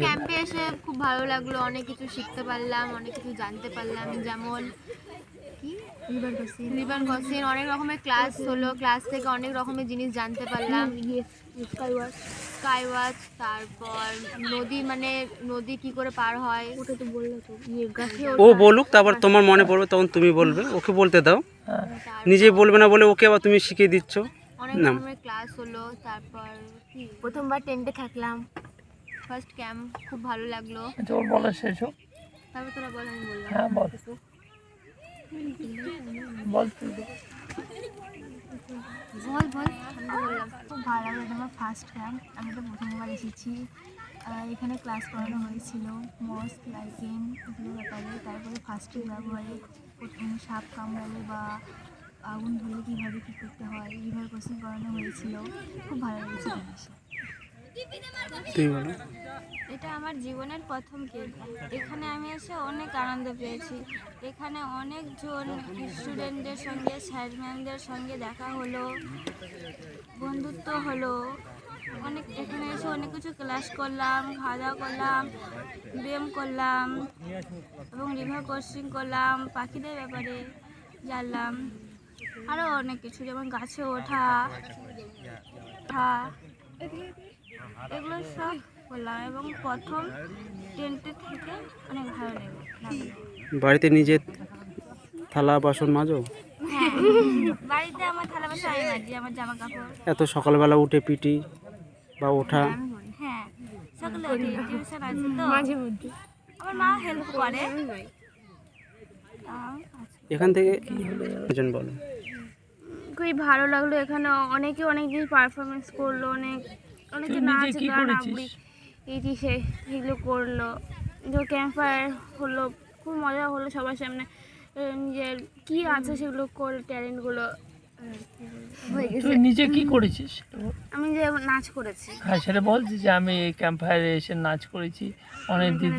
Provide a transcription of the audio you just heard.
ক্যাম্পে এসে খুব ভালো লাগলো, অনেক কিছু শিখতে পারলাম, অনেক কিছু জানতে পারলাম, যেমন রিবন ক্রসিং, অনেক রকমের ক্লাস হলো, ক্লাস থেকে অনেক রকমের জিনিস জানতে পারলাম, স্কাই ওয়াচ, তারপর নদী, মানে নদী কি করে পার হয় ওটা তো বললো তো, ও বলুক, তারপর তোমার মনে পড়বে তখন তুমি বলবে, ওকে বলতে দাও, নিজে বলবে না বলে ওকে আবার তুমি শিখিয়ে দিচ্ছ। অনেক রকমের ক্লাস হলো। তারপর প্রথমবার টেন্টে থাকলাম, ফার্স্ট ক্যাম্প, খুব ভালো লাগলো। তোর বলা শেষ হোক, তারপর তোরা বল, আমি বললাম। হ্যাঁ বল বল তুই বল আমি বললাম। খুব ভালো লাগলো, এটা আমার ফার্স্ট ক্যাম্প, আমি তো প্রথমবার এসেছি। এখানে ক্লাস করানো হয়েছিল মস্ক, লাইটিং, এগুলো ব্যাপারে। তারপরে ফার্স্ট এড ব্যবহারে প্রথমে সাপ কামড়ালে বা আগুন ধরলে কীভাবে কী করতে হয়, রিভার ক্রসিং করানো হয়েছিল। খুব ভালো লেগেছে জিনিসটা। এটা আমার জীবনের প্রথম ক্যাম্প। এখানে আমি এসে অনেক আনন্দ পেয়েছি। এখানে অনেকজন স্টুডেন্টদের সঙ্গে, স্যার ম্যামদের সঙ্গে দেখা হলো, বন্ধুত্ব হলো। এখানে এসে অনেক কিছু ক্লাস করলাম, খাওয়া দাওয়া করলাম, ব্যায়াম করলাম এবং রিভার ক্রসিং করলাম, পাখিদের ব্যাপারে জানলাম, আরও অনেক কিছু, যেমন গাছে ওঠা, এগুলো সব করলাম এবং প্রথম টেন্টে থেকে অনেক ভালো লাগলো। বাড়িতে নিজে থালা বাসন মাজো? হ্যাঁ, বাড়িতে আমার থালা বাসন আমি মাজি, আমার জামা কাপড়। এত সকালবেলা উঠে পিটি বা ওঠা? হ্যাঁ, সকালে উঠি, টিউশন আছে তো মাঝে মধ্যে আমার মা হেল্প করে। এখান থেকে একজন বলো। খুবই ভালো লাগলো, এখানে অনেকে অনেক জিনিস পারফরমেন্স করলো, অনেকে নাচ গান আবৃত্তি সেগুলো করলো, ক্যাম্প ফায়ার হলো, খুব মজা হলো, সবার সামনে নিজের কী আছে সেগুলো করে ট্যালেন্টগুলো হয়ে গেছে। তুই নিজে কি করেছিস? আমি যে নাচ করেছি। হ্যাঁ সেটা বল যে আমি এই ক্যাম্প ফায়ারে এসে নাচ করেছি, অনেক দিদি